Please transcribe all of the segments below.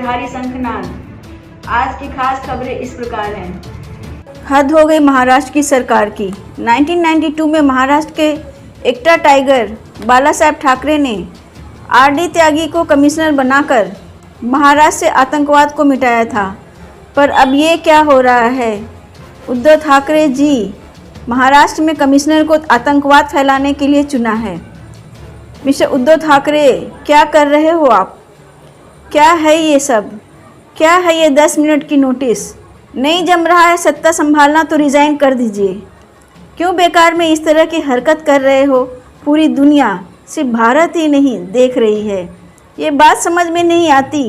गिरधारी शंखनाद। आज की खास खबरें इस प्रकार हैं। हद हो गई महाराष्ट्र की सरकार की। 1992 में महाराष्ट्र के एक्टा टाइगर बाला साहेब ठाकरे ने आरडी त्यागी को कमिश्नर बनाकर महाराष्ट्र से आतंकवाद को मिटाया था। पर अब ये क्या हो रहा है? उद्धव ठाकरे जी महाराष्ट्र में कमिश्नर को आतंकवाद फैलाने के लिए चुना है। मिस्टर उद्धव ठाकरे, क्या कर रहे हो आप? क्या है ये सब? क्या है ये 10 मिनट की नोटिस? नहीं जम रहा है सत्ता संभालना तो रिज़ाइन कर दीजिए। क्यों बेकार में इस तरह की हरकत कर रहे हो? पूरी दुनिया, सिर्फ भारत ही नहीं, देख रही है। ये बात समझ में नहीं आती,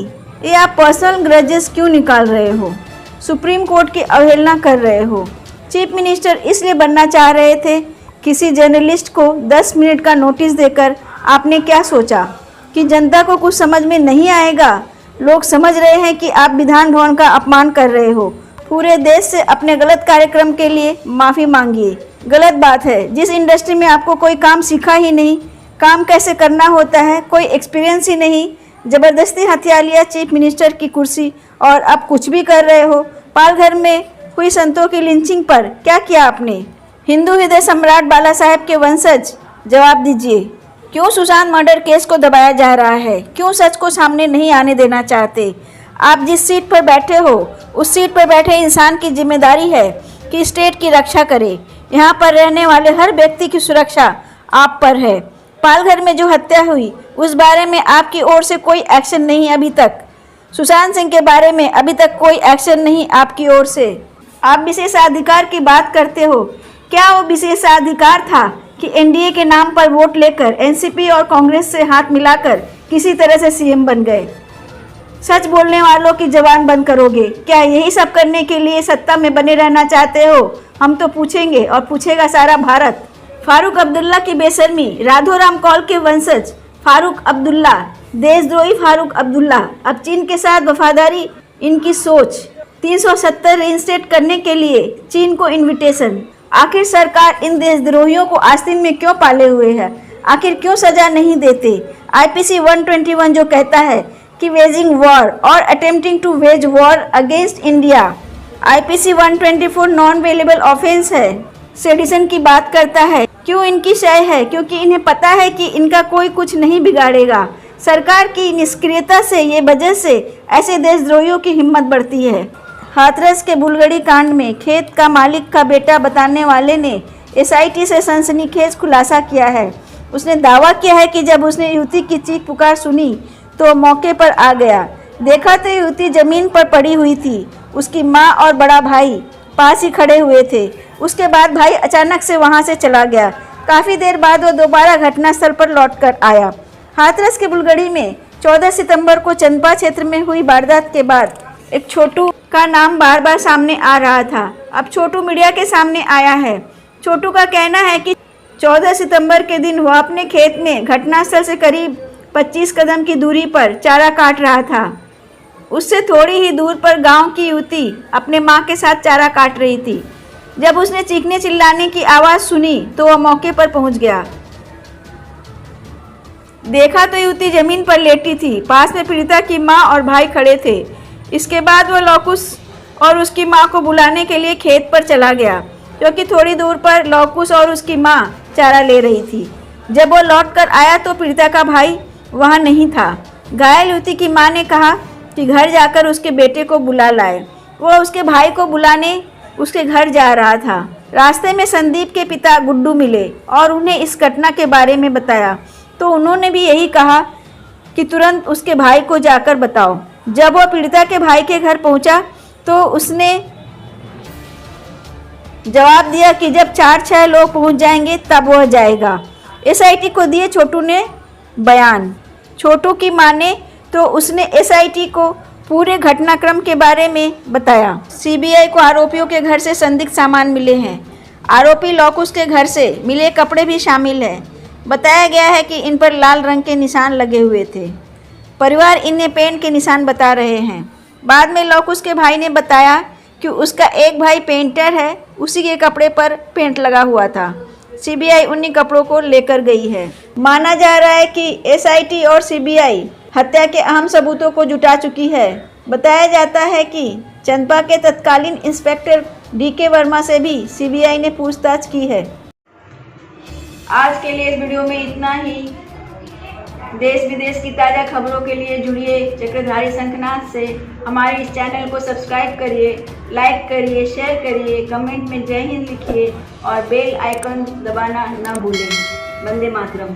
ये आप पर्सनल ग्रजेस क्यों निकाल रहे हो? सुप्रीम कोर्ट की अवहेलना कर रहे हो। चीफ मिनिस्टर इसलिए बनना चाह रहे थे। किसी जर्नलिस्ट को 10 मिनट का नोटिस देकर आपने क्या सोचा कि जनता को कुछ समझ में नहीं आएगा? लोग समझ रहे हैं कि आप विधान भवन का अपमान कर रहे हो। पूरे देश से अपने गलत कार्यक्रम के लिए माफ़ी मांगिए। गलत बात है, जिस इंडस्ट्री में आपको कोई काम सीखा ही नहीं, काम कैसे करना होता है, कोई एक्सपीरियंस ही नहीं, ज़बरदस्ती हथिया लिया चीफ मिनिस्टर की कुर्सी और अब कुछ भी कर रहे हो। पालघर में हुई संतों की लिंचिंग पर क्या किया आपने? हिंदू हृदय सम्राट बाला साहेब के वंशज, जवाब दीजिए। क्यों सुशांत मर्डर केस को दबाया जा रहा है? क्यों सच को सामने नहीं आने देना चाहते? आप जिस सीट पर बैठे हो, उस सीट पर बैठे इंसान की जिम्मेदारी है कि स्टेट की रक्षा करे। यहाँ पर रहने वाले हर व्यक्ति की सुरक्षा आप पर है। पालघर में जो हत्या हुई, उस बारे में आपकी ओर से कोई एक्शन नहीं अभी तक। सुशांत सिंह के बारे में अभी तक कोई एक्शन नहीं आपकी ओर से। आप विशेषाधिकार की बात करते हो। क्या वो विशेषाधिकार था कि एनडीए के नाम पर वोट लेकर एनसीपी और कांग्रेस से हाथ मिलाकर किसी तरह से सीएम बन गए? सच बोलने वालों की जबान बंद करोगे? क्या यही सब करने के लिए सत्ता में बने रहना चाहते हो? हम तो पूछेंगे और पूछेगा सारा भारत। फारूक अब्दुल्ला की बेशर्मी, राधोराम कौल के वंशज फारूक अब्दुल्ला, देशद्रोही फारूक अब्दुल्ला, अब चीन के साथ वफादारी इनकी सोच। 370 रीइंस्टेट करने के लिए चीन को इन्विटेशन। आखिर सरकार इन देशद्रोहियों को आस्तीन में क्यों पाले हुए है? आखिर क्यों सजा नहीं देते? आईपीसी 121 जो कहता है कि वेजिंग वॉर और attempting to wage war against India. IPC 124 non bailable offence है। सेडिशन की बात करता है। क्यों इनकी शय है? क्योंकि इन्हें पता है कि इनका कोई कुछ नहीं बिगाड़ेगा। सरकार की निष्क्रियता से, ये वजह से ऐसे देशद्रोहियों की हिम्मत बढ़ती है। हाथरस के बुलगड़ी कांड में खेत का मालिक का बेटा बताने वाले ने एसआईटी से सनसनीखेज खुलासा किया है। उसने दावा किया है कि जब उसने युवती की चीख पुकार सुनी तो मौके पर आ गया। देखा तो युवती जमीन पर पड़ी हुई थी। उसकी माँ और बड़ा भाई पास ही खड़े हुए थे। उसके बाद भाई अचानक से वहाँ से चला गया। काफ़ी देर बाद वो दोबारा घटनास्थल पर लौटकर आया। हाथरस के बुलगड़ी में 14 सितंबर को चंदपा क्षेत्र में हुई वारदात के बाद एक छोटू का नाम बार बार सामने आ रहा था। अब छोटू मीडिया के सामने आया है। छोटू का कहना है कि 14 सितंबर के दिन वह अपने खेत में घटनास्थल से करीब 25 कदम की दूरी पर चारा काट रहा था। उससे थोड़ी ही दूर पर गांव की युवती अपने मां के साथ चारा काट रही थी। जब उसने चीखने चिल्लाने की आवाज़ सुनी तो वह मौके पर पहुंच गया। देखा तो युवती जमीन पर लेटी थी। पास में पीड़िता की मां और भाई खड़े थे। इसके बाद वह लौकुश और उसकी मां को बुलाने के लिए खेत पर चला गया, क्योंकि थोड़ी दूर पर लौकुश और उसकी मां चारा ले रही थी। जब वह लौटकर आया तो पीड़िता का भाई वहां नहीं था। घायल युवती की मां ने कहा कि घर जाकर उसके बेटे को बुला लाए। वह उसके भाई को बुलाने उसके घर जा रहा था। रास्ते में संदीप के पिता गुड्डू मिले और उन्हें इस घटना के बारे में बताया, तो उन्होंने भी यही कहा कि तुरंत उसके भाई को जाकर बताओ। जब वह पीड़िता के भाई के घर पहुंचा तो उसने जवाब दिया कि जब 4-6 लोग पहुंच जाएंगे तब वह जाएगा। एसआईटी को दिए छोटू ने बयान। छोटू की माने तो उसने एसआईटी को पूरे घटनाक्रम के बारे में बताया। सीबीआई को आरोपियों के घर से संदिग्ध सामान मिले हैं। आरोपी लौकुश के घर से मिले कपड़े भी शामिल हैं। बताया गया है कि इन पर लाल रंग के निशान लगे हुए थे। परिवार इन्हें पेंट के निशान बता रहे हैं। बाद में लौकुश के भाई ने बताया कि उसका एक भाई पेंटर है, उसी के कपड़े पर पेंट लगा हुआ था। सीबीआई उन्हीं कपड़ों को लेकर गई है। माना जा रहा है कि एसआईटी और सीबीआई हत्या के अहम सबूतों को जुटा चुकी है। बताया जाता है कि चंदपा के तत्कालीन इंस्पेक्टर DK वर्मा से भी CBI ने पूछताछ की है। आज के लिए इस वीडियो में इतना ही। देश विदेश की ताज़ा खबरों के लिए जुड़िए चक्रधारी शंखनाद से। हमारे इस चैनल को सब्सक्राइब करिए, लाइक करिए, शेयर करिए, कमेंट में जय हिंद लिखिए और बेल आइकन दबाना ना भूलें। वंदे मातरम।